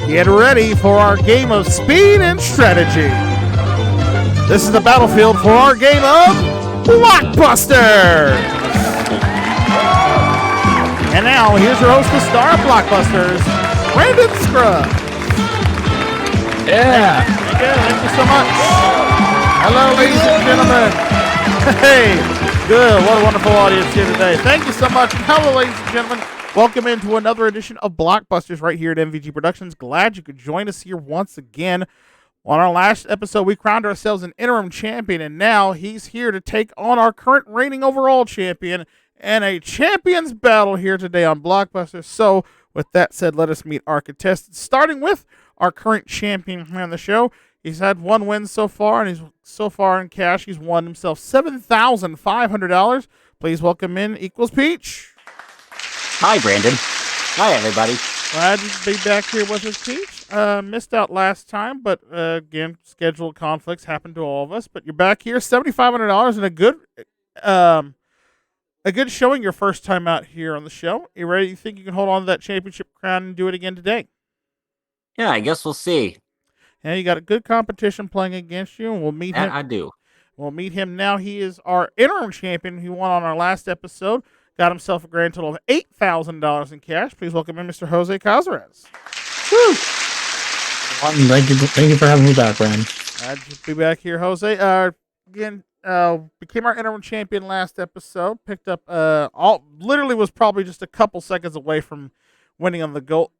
Get ready for our game of speed and strategy. This is the battlefield for our game of Blockbusters. And now, here's your host, the star of Blockbusters, Brandon Scruggs. Yeah. Thank you so much. Hello, ladies and gentlemen. Hey, good. What a wonderful audience here today. Thank you so much. Hello, ladies and gentlemen. Welcome into another edition of Blockbusters right here at MVG Productions. Glad you could join us here once again. On our last episode, we crowned ourselves an interim champion, and now he's here to take on our current reigning overall champion and a champions battle here today on Blockbusters. So, with that said, let us meet our contestants, starting with our current champion here on the show. He's had one win so far, and he's so far in cash, he's won himself $7,500. Please welcome in Equals Peach. Hi, Brandon. Hi, everybody. Glad to be back here with us, Peach. Missed out last time, but again, scheduled conflicts happen to all of us. But you're back here, $7,500, and a good showing your first time out here on the show. You ready? You think you can hold on to that championship crown and do it again today? Yeah, I guess we'll see. Yeah, you got a good competition playing against you, and we'll meet him. I do. We'll meet him now. He is our interim champion. He won on our last episode. Got himself a grand total of $8,000 in cash. Please welcome in Mr. Jose Cazares. Woo! Thank you for having me back, Brandon. Glad to be back here, Jose. Again, became our interim champion last episode. Picked up literally was probably just a couple seconds away from winning the gold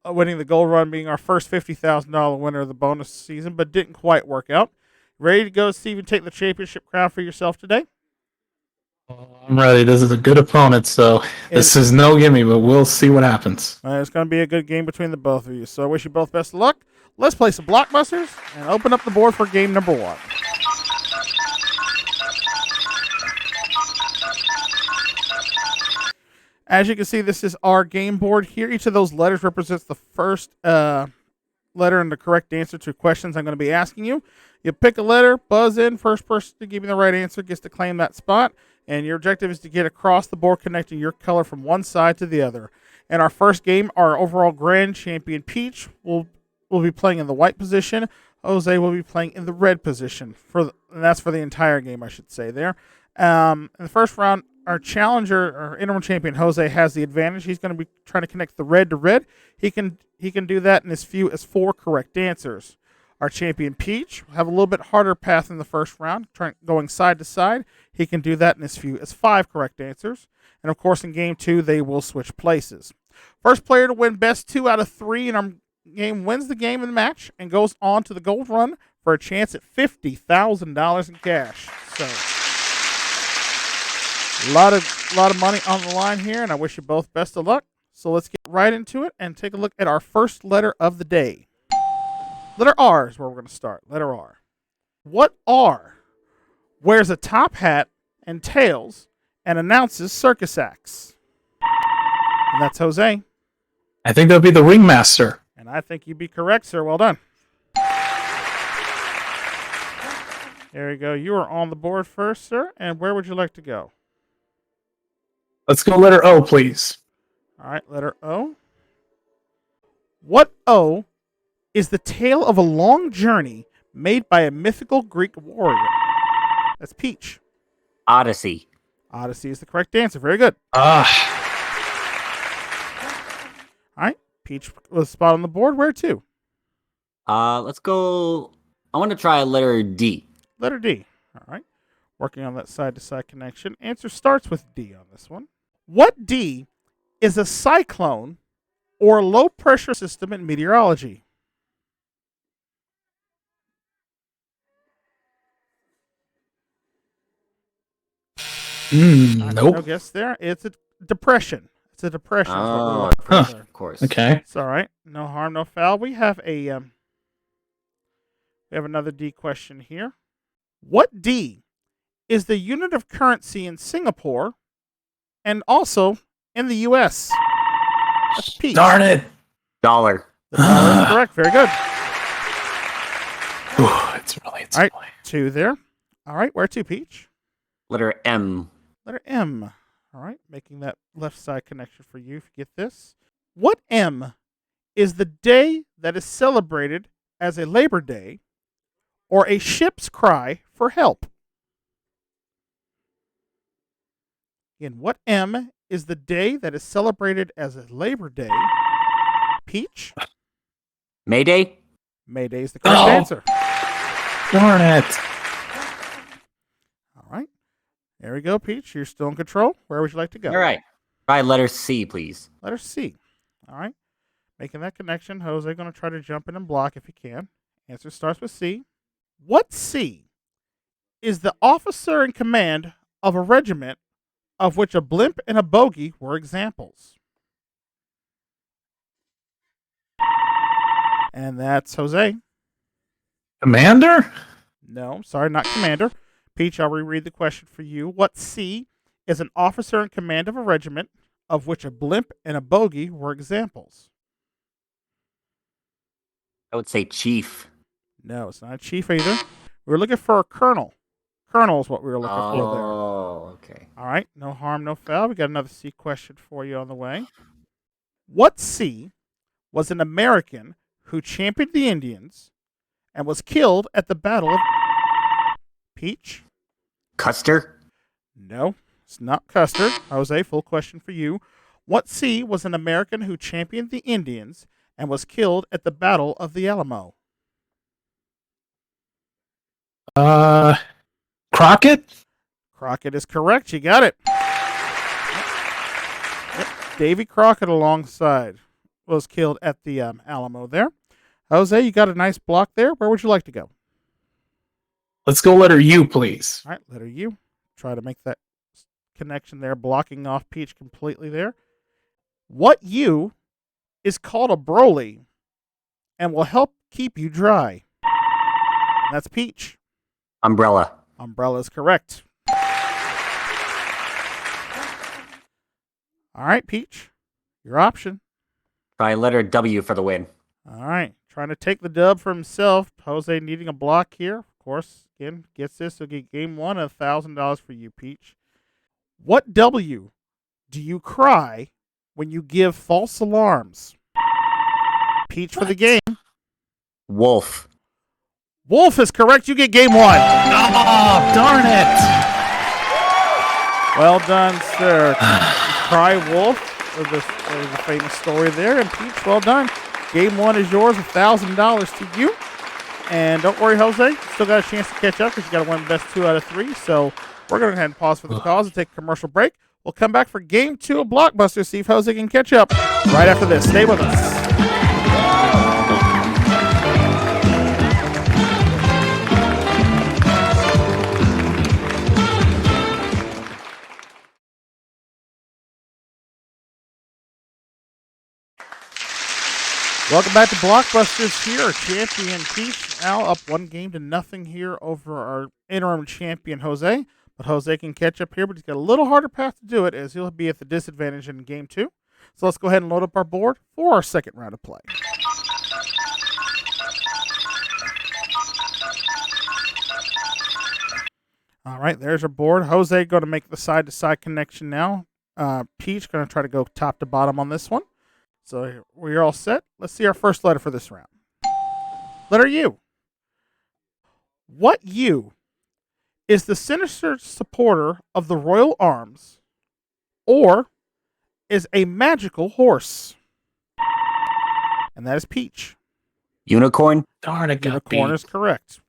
run, being our first $50,000 winner of the bonus season, but didn't quite work out. Ready to go, Steve, and take the championship crown for yourself today? I'm ready. This is a good opponent, so this is no gimme, but we'll see what happens. It's going to be a good game between the both of you, so I wish you both best of luck. Let's play some Blockbusters and open up the board for game number one. As you can see, this is our game board here. Each of those letters represents the first letter and the correct answer to questions I'm going to be asking you. You pick a letter, buzz in. First person to give me the right answer gets to claim that spot. And your objective is to get across the board, connecting your color from one side to the other. In our first game, our overall grand champion, Peach, will be playing in the white position. Jose will be playing in the red position. And that's for the entire game, I should say there. In the first round, our challenger, our interim champion, Jose, has the advantage. He's going to be trying to connect the red to red. He can do that in as few as 4 correct answers. Our champion, Peach, will have a little bit harder path in the first round, going side to side. He can do that in as few as 5 correct answers. And, of course, in Game 2, they will switch places. First player to win best 2 out of 3 in our game wins the game in the match and goes on to the gold run for a chance at $50,000 in cash. So, a lot of money on the line here, and I wish you both best of luck. So let's get right into it and take a look at our first letter of the day. Letter R is where we're going to start. Letter R. What R wears a top hat and tails and announces circus acts? And that's Jose. I think that'll be the ringmaster. And I think you'd be correct, sir. Well done. There you go. You are on the board first, sir. And where would you like to go? Let's go letter O, please. All right, letter O. What O is the tale of a long journey made by a mythical Greek warrior? That's Peach. Odyssey. Odyssey is the correct answer. Very good. Ah. All right, Peach with a spot on the board. Where to? Let's go. I want to try letter D. Letter D. All right. Working on that side-to-side connection. Answer starts with D on this one. What D is a cyclone or low-pressure system in meteorology? Nope. No guess there. It's a depression. It's a depression. Oh, of course. Okay. It's all right. No harm, no foul. We have another D question here. What D is the unit of currency in Singapore and also in the U.S.? That's Peach. Darn it. Dollar. The dollar is correct. Very good. It's All right, 2 there. All right, where to, Peach? Letter M. Letter M. All right, making that left side connection for you if you get this. What M is the day that is celebrated as a Labor Day or a ship's cry for help? Again, what M is the day that is celebrated as a Labor Day? Peach? Mayday? May Day is the correct answer. Darn it. All right. There we go, Peach. You're still in control. Where would you like to go? All right. Try letter C, please. Letter C. All right. Making that connection. Jose going to try to jump in and block if he can. Answer starts with C. What C is the officer in command of a regiment of which a blimp and a bogey were examples? And that's Jose. Commander? No, sorry, not commander. Peach, I'll reread the question for you. What C is an officer in command of a regiment of which a blimp and a bogey were examples? I would say chief. No, it's not a chief either. We were looking for a colonel. Colonel is what we were looking for there. Oh, okay. All right, no harm, no foul. We got another C question for you on the way. What C was an American who championed the Indians and was killed at the Battle of Peach? Custer? No, it's not Custer. Jose, full question for you. What C was an American who championed the Indians and was killed at the Battle of the Alamo? Crockett? Crockett is correct. You got it. Yep. Davy Crockett alongside was killed at the Alamo there. Jose, you got a nice block there. Where would you like to go? Let's go letter U, please. All right, letter U. Try to make that connection there, blocking off Peach completely there. What U is called a Broly and will help keep you dry? That's Peach. Umbrella. Umbrella is correct. All right, Peach. Your option. Try letter W for the win. All right. Trying to take the dub for himself. Jose needing a block here. Of course, again, gets this. He'll get game one of $1,000 for you, Peach. What W do you cry when you give false alarms? Peach for the game. Wolf. Wolf is correct. You get game one. Oh, darn it. Well done, sir. Cry Wolf. There's a famous story there. And Peach, well done. Game one is yours, $1,000 to you. And don't worry, Jose. Still got a chance to catch up because you got to win best 2 out of 3. So we're going to go ahead and pause for the calls and take a commercial break. We'll come back for game 2 of Blockbusters, see if Jose can catch up right after this. Stay with us. Welcome back to Blockbusters here. Champion Peach now up 1-0 here over our interim champion Jose. But Jose can catch up here, but he's got a little harder path to do it as he'll be at the disadvantage in game 2. So let's go ahead and load up our board for our second round of play. All right, there's our board. Jose going to make the side-to-side connection now. Peach going to try to go top to bottom on this one. So we're all set. Let's see our first letter for this round. Letter U. What U is the sinister supporter of the Royal Arms or is a magical horse? And that is Peach. Unicorn. Darn it, got Unicorn beat. is correct.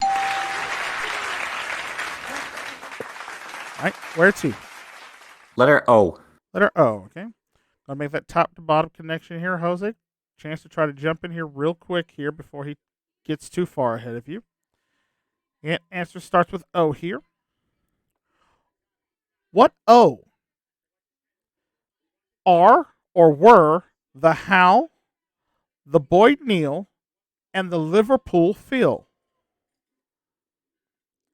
All right, where to? Letter O. Letter O, okay. I'll make that top to bottom connection here, Jose. Chance to try to jump in here real quick here before he gets too far ahead of you. And answer starts with O here. What O are or were the How, the Boyd Neal, and the Liverpool Phil?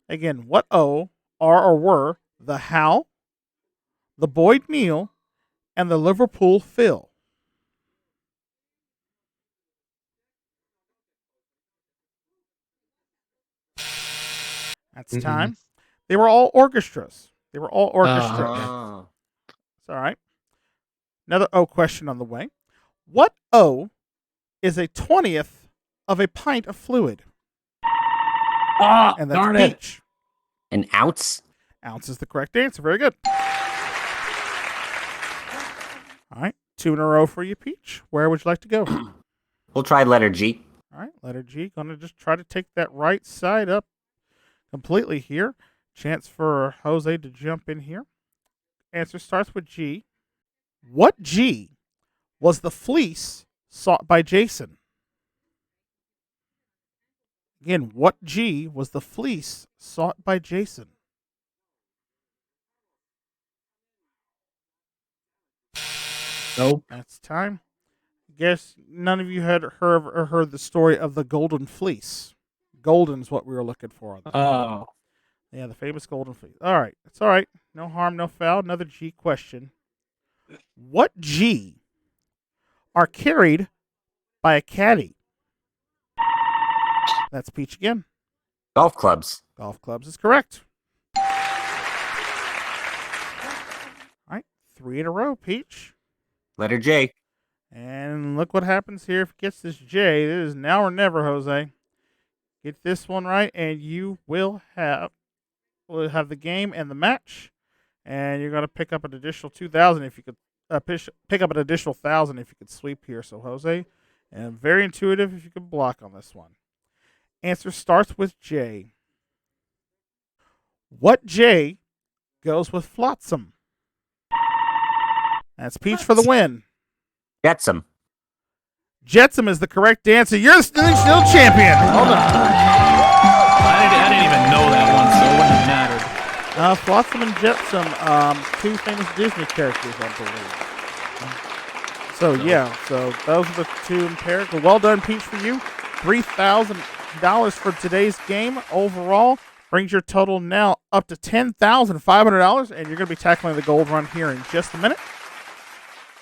Again, what O are or were the How, the Boyd Neal, and the Liverpool Phil? That's time. They were all orchestras. It's all right. Another O question on the way. What O is a 20th of a pint of fluid? Oh, And that's darn it. peach. An ounce? Ounce is the correct answer. Very good. All right. 2 in a row for you, Peach. Where would you like to go? We'll try letter G. All right. Letter G. Going to just try to take that right side up completely here. Chance for Jose to jump in here. Answer starts with G. What G was the fleece sought by Jason? Again, what G was the fleece sought by Jason? Nope. That's time. Guess none of you had heard the story of the golden fleece. Golden is what we were looking for on this. Oh. Yeah, the famous golden fleece. All right. It's all right. No harm, no foul. Another G question. What G are carried by a caddy? That's Peach again. Golf clubs. Golf clubs is correct. All right. 3 in a row, Peach. Letter J. And look what happens here if it gets this J. It is now or never, Jose. Get this one right, and you will have the game and the match. And you're going to pick up an additional 2,000 if you could pick up an additional 1,000 if you could sweep here. So, Jose, and very intuitive if you could block on this one. Answer starts with J. What J goes with flotsam? That's Peach for the win. Jetsam. Jetsam is the correct answer. You're still champion. Hold on. I didn't even know that one, so it wouldn't have mattered. Flotsam and Jetsam, 2 famous Disney characters, I believe. So those are the 2 in pairs. Well done, Peach, for you. $3,000 for today's game overall. Brings your total now up to $10,500, and you're going to be tackling the gold run here in just a minute.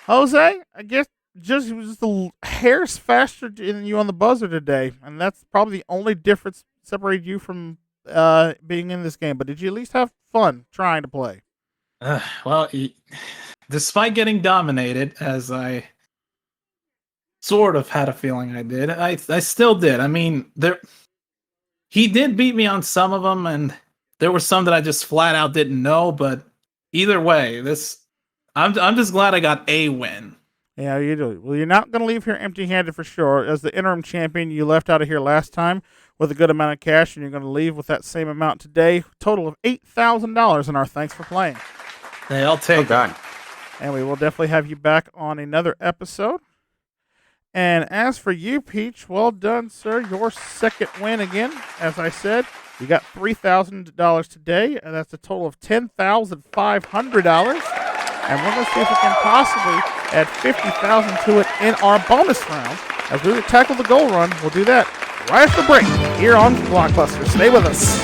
Jose, I guess just a hair's faster than you on the buzzer today, and that's probably the only difference separated you from being in this game. But did you at least have fun trying to play? Well, despite getting dominated, as I sort of had a feeling I did, I still did. I mean, he did beat me on some of them, and there were some that I just flat out didn't know. But either way, I'm just glad I got a win. Yeah, you do. Well, you're not going to leave here empty-handed for sure. As the interim champion, you left out of here last time with a good amount of cash, and you're going to leave with that same amount today. Total of $8,000 in our thanks for playing. Hey, I'll take Well done. And we will definitely have you back on another episode. And as for you, Peach, well done, sir. Your second win again. As I said, you got $3,000 today, and that's a total of $10,500. And we're going to see if we can possibly add $50,000 to it in our bonus round. As we tackle the goal run, we'll do that right after the break here on Blockbusters. Stay with us.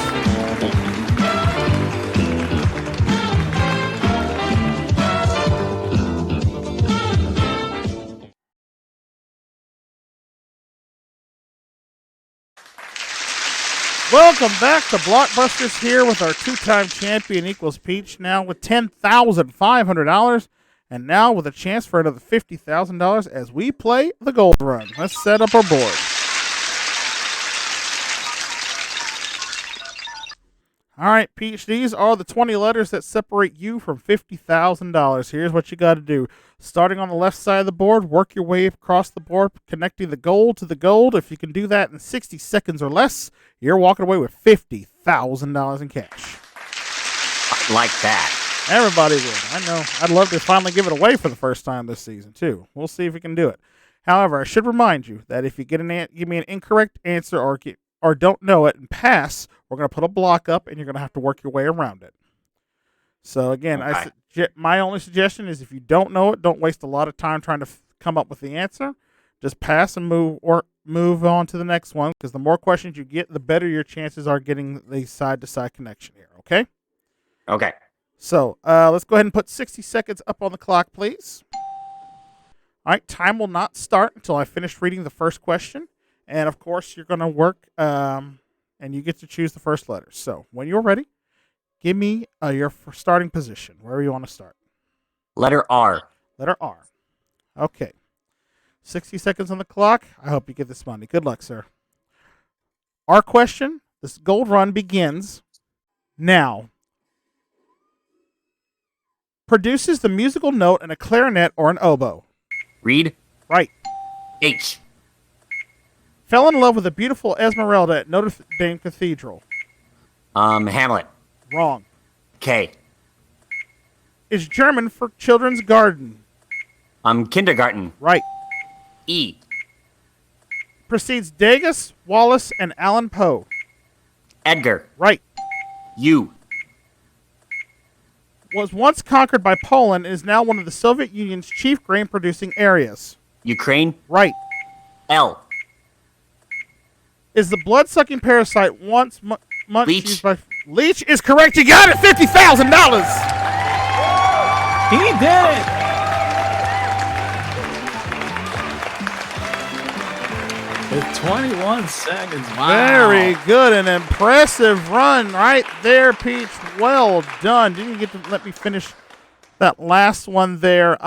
Welcome back to Blockbusters here with our 2-time champion equals Peach, now with $10,500, and now with a chance for another $50,000 as we play the gold run. Let's set up our board. All right, Peach, these are the 20 letters that separate you from $50,000. Here's what you got to do. Starting on the left side of the board, work your way across the board, connecting the gold to the gold. If you can do that in 60 seconds or less, you're walking away with $50,000 in cash. I like that. Everybody would. I know. I'd love to finally give it away for the first time this season, too. We'll see if we can do it. However, I should remind you that if you give me an incorrect answer or don't know it and pass, we're going to put a block up, and you're going to have to work your way around it. So, again, Okay. my only suggestion is if you don't know it, don't waste a lot of time trying to come up with the answer. Just pass and move on to the next one, because the more questions you get, the better your chances are getting the side-to-side connection here, okay? Okay. So, let's go ahead and put 60 seconds up on the clock, please. All right, time will not start until I finish reading the first question. And, of course, you're going to work, and you get to choose the first letter. So, when you're ready, give me your starting position, wherever you want to start. Letter R. Letter R. Okay. 60 seconds on the clock. I hope you get this money. Good luck, sir. Our question, this gold run begins now. Produces the musical note in a clarinet or an oboe. Read. Right. H. Fell in love with a beautiful Esmeralda at Notre Dame Cathedral. Hamlet. Wrong. K. Is German for children's garden. Kindergarten. Right. E. Precedes Degas, Wallace, and Allan Poe. Edgar. Right. U. Was once conquered by Poland and is now one of the Soviet Union's chief grain-producing areas. Ukraine. Right. L. Is the blood-sucking parasite once much Leech. used by... Leech is correct. You got it. $50,000. He did it. With 21 seconds. Wow. Very good. An impressive run right there, Peach. Well done. Didn't get to let me finish that last one there.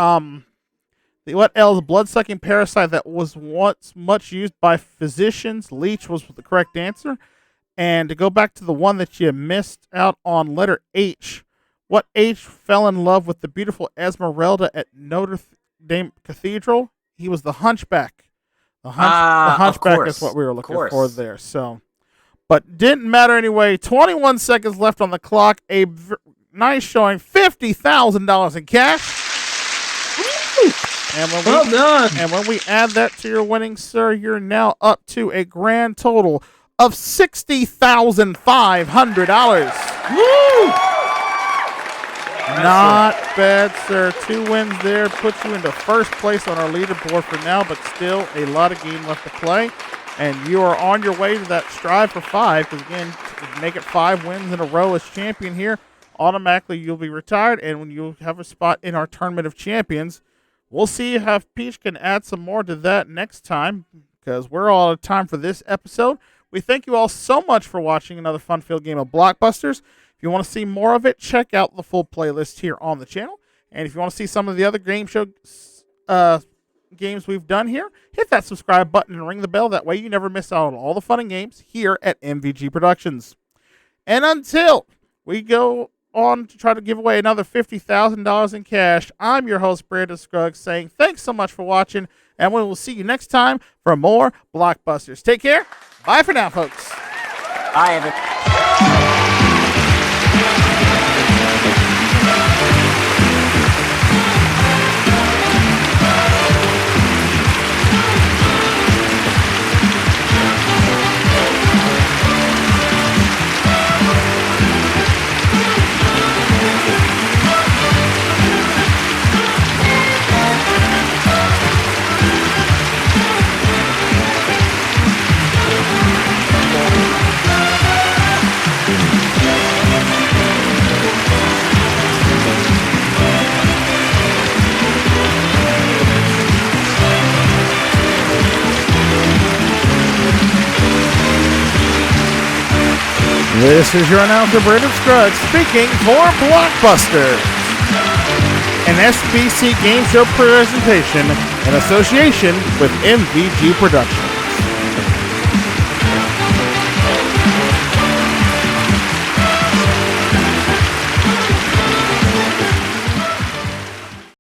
What else? Blood-sucking parasite that was once much used by physicians. Leech was the correct answer. And to go back to the one that you missed out on, letter H. What H fell in love with the beautiful Esmeralda at Notre Dame Cathedral? He was the hunchback. The hunchback is what we were looking for there. So, but didn't matter anyway. 21 seconds left on the clock. A nice showing. $50,000 in cash. And Well done. And when we add that to your winnings, sir, you're now up to a grand total of $60,500. Woo! Not bad, sir. 2 wins there puts you into first place on our leaderboard for now, but still a lot of game left to play. And you are on your way to that strive for 5, because again, if you make it 5 wins in a row as champion here, automatically you'll be retired, and when you have a spot in our Tournament of Champions, we'll see if Peach can add some more to that next time, because we're all out of time for this episode. We thank you all so much for watching another fun-filled game of Blockbusters. If you want to see more of it, check out the full playlist here on the channel. And if you want to see some of the other game show games we've done here, hit that subscribe button and ring the bell. That way you never miss out on all the fun and games here at MVG Productions. And until we go on to try to give away another $50,000 in cash, I'm your host, Brandon Scruggs, saying thanks so much for watching, and we will see you next time for more Blockbusters. Take care. Bye for now, folks. Bye, everyone. This is your announcer, Brandon Scruggs, speaking for Blockbusters, an SBC game show presentation in association with MVG Productions.